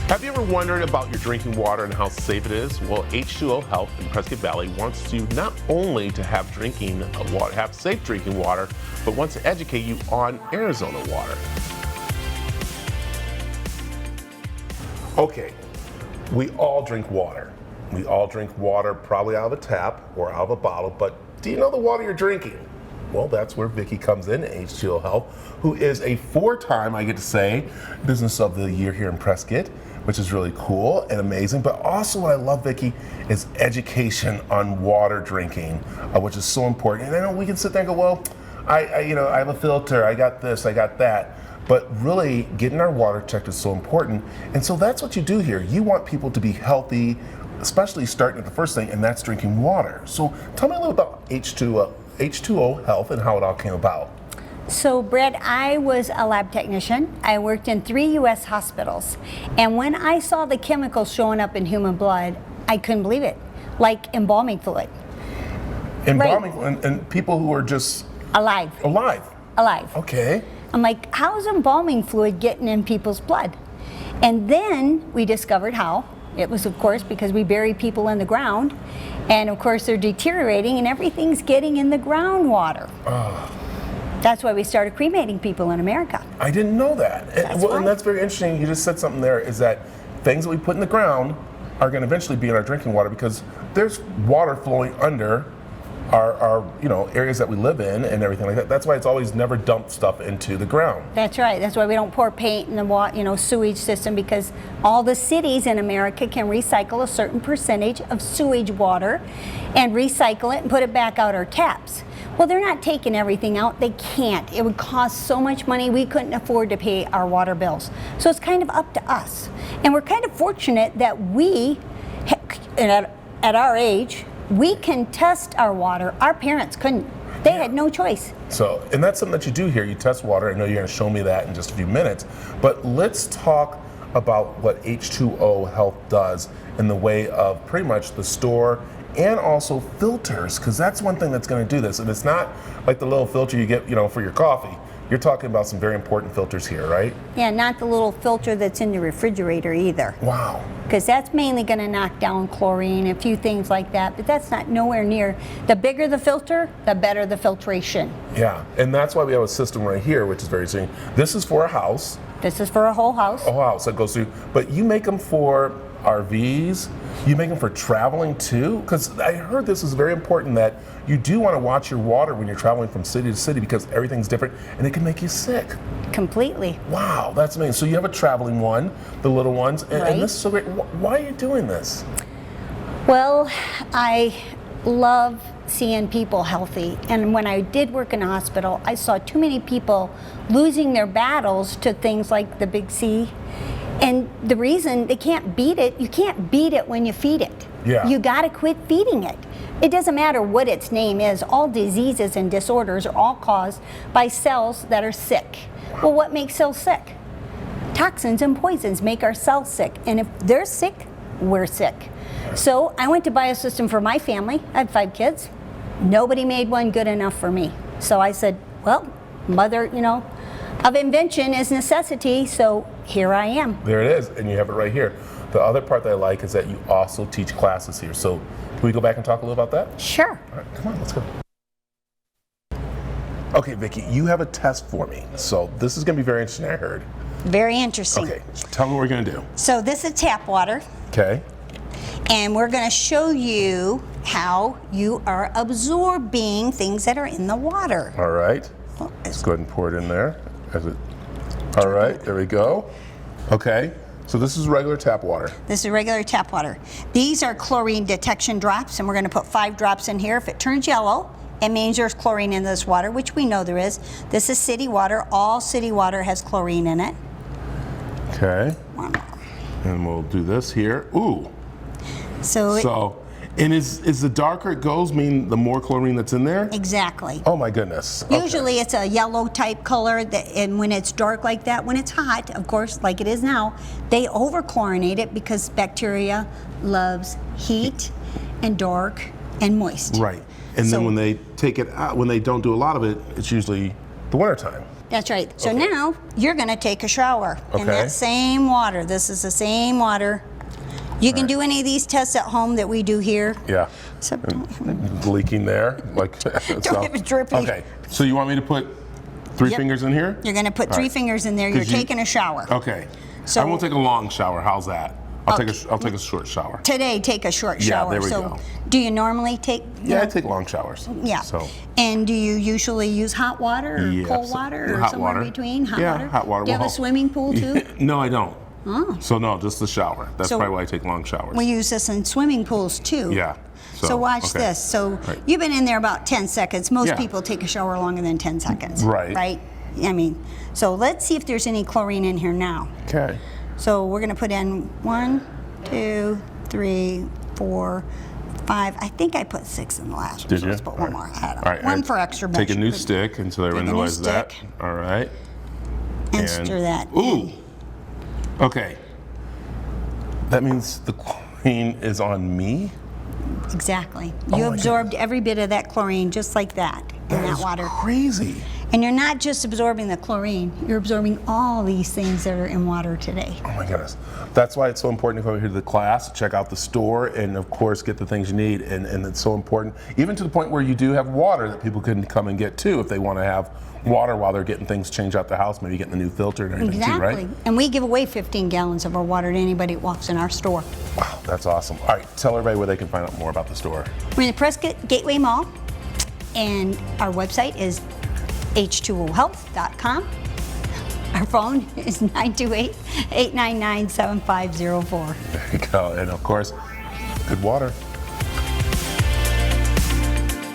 Have you ever wondered about your drinking water and how safe it is? Well, H2O Health in Prescott Valley wants to not only to have safe drinking water, but wants to educate you on Arizona water. Okay, we all drink water. We all drink water probably out of a tap or out of a bottle, but do you know the water you're drinking? Well, that's where Vicki comes in, H2O Health, who is a 4-time, I get to say, Business of the Year here in Prescott, which is really cool and amazing. But also what I love, Vicki, is education on water drinking, which is so important. And I know we can sit there and go, well, I have a filter, I got this, I got that. But really, getting our water checked is so important. And so that's what you do here. You want people to be healthy, especially starting at the first thing, and that's drinking water. So tell me a little about H2O Health and how it all came about. So Brett, I was a lab technician. I worked in 3 U.S. hospitals. And when I saw the chemicals showing up in human blood, I couldn't believe it. Like embalming fluid. Embalming fluid, and people who are just... Alive. Okay. I'm like, how's embalming fluid getting in people's blood? And then we discovered how. It was, of course, because we bury people in the ground. And of course, they're deteriorating and everything's getting in the groundwater. That's why we started cremating people in America. I didn't know that. And that's very interesting. You just said something there, is that things that we put in the ground are going to eventually be in our drinking water because there's water flowing under our areas that we live in and everything like that. That's why it's always never dump stuff into the ground. That's right. That's why we don't pour paint in the sewage system, because all the cities in America can recycle a certain percentage of sewage water and recycle it and put it back out our taps. Well, they're not taking everything out. They can't. It would cost so much money. We couldn't afford to pay our water bills. So it's kind of up to us. And we're kind of fortunate that we, at our age, we can test our water. Our parents couldn't. They had no choice. So, and that's something that you do here. You test water. I know you're going to show me that in just a few minutes. But let's talk about what H2O Health does in the way of pretty much the store and also filters, because that's one thing that's going to do this. And it's not like the little filter you get, for your coffee. You're talking about some very important filters here, right? Yeah, not the little filter that's in the refrigerator either. Wow. Because that's mainly going to knock down chlorine, a few things like that, but that's not nowhere near. The bigger the filter, the better the filtration. Yeah, and that's why we have a system right here, which is very interesting. This is for a house. This is for a whole house. A whole house that goes through, but you make them for RVs, you make them for traveling too? Because I heard this is very important, that you do want to watch your water when you're traveling from city to city, because everything's different and it can make you sick. Completely. Wow, that's amazing. So you have a traveling one, the little ones, and this is so great. Why are you doing this? Well, I love seeing people healthy, and when I did work in a hospital, I saw too many people losing their battles to things like the Big C. And the reason they can't beat it, you can't beat it when you feed it. Yeah. You got to quit feeding it. It doesn't matter what its name is. All diseases and disorders are all caused by cells that are sick. Well, what makes cells sick? Toxins and poisons make our cells sick. And if they're sick, we're sick. So I went to buy a system for my family. I had 5 kids. Nobody made one good enough for me. So I said, well, mother, of invention is necessity, so here I am. There it is, and you have it right here. The other part that I like is that you also teach classes here. So can we go back and talk a little about that? Sure. All right, come on, let's go. Okay, Vicki, you have a test for me. So this is going to be very interesting, I heard. Very interesting. Okay, so tell me what we're going to do. So this is tap water. Okay. And we're going to show you how you are absorbing things that are in the water. All right. Let's go ahead and pour it in there. All right, there we go. Okay, so this is regular tap water. This is regular tap water. These are chlorine detection drops, and we're going to put 5 drops in here. If it turns yellow, it means there's chlorine in this water, which we know there is. This is city water. All city water has chlorine in it. Okay. And we'll do this here. Ooh. And is the darker it goes mean the more chlorine that's in there? Exactly. Oh my goodness. Okay. Usually it's a yellow type color, and when it's dark like that, when it's hot, of course, like it is now, they over-chlorinate it because bacteria loves heat and dark and moist. Right. And then when they take it out, when they don't do a lot of it, it's usually the wintertime. That's right. So Okay. now you're going to take a shower in Okay. that same water. This is the same water. You can Right. do any of these tests at home that we do here. Yeah. Except Leaking there, like. Don't have it dripping. Okay. So you want me to put 3 Yep. fingers in here? you're going to put All 3 right. fingers in there. You're 'Cause you- taking a shower. Okay. So- I won't take a long shower. How's that? I'll Okay. take a short shower. Today, take a short Yeah, shower. there we so, go. do you normally take? Yeah, I take long showers. Yeah. So. And do you usually use hot water or Yeah, cold so- water or hot somewhere water. between? Hot Yeah, water. hot water Do you will have a help. swimming pool too? No, I don't. Oh. So no, just the shower. That's So- probably why I take long showers. We use this in swimming pools too. Yeah. So watch okay. this. So Right. you've been in there about 10 seconds. Most Yeah. people take a shower longer than 10 seconds. Right. Right? I mean, so let's see if there's any chlorine in here now. Okay. So we're going to put in 1, 2, 3, 4, 5. I think I put 6 in the last one. Did so you? let's put one more. I don't All know. right. One for extra Take a new measure. stick until everyone Take a new realizes that. stick. All right. And stir that Ooh. in. Okay. That means the chlorine is on me? Exactly. Oh You my absorbed every bit of that chlorine just like that in that is water. crazy. And you're not just absorbing the chlorine, you're absorbing all these things that are in water today. Oh my goodness. That's why it's so important to come over here to the class, check out the store, and of course get the things you need. And it's so important, even to the point where you do have water that people can come and get too if they want to have water while they're getting things changed out the house, maybe getting a new filter and everything too, right? And we give away 15 gallons of our water to anybody that walks in our store. Wow, that's awesome. All right, tell everybody where they can find out more about the store. We're in the Prescott Gateway Mall, and our website is H2OHealth.com. Our phone is 928-899-7504. There you go. And of course, good water.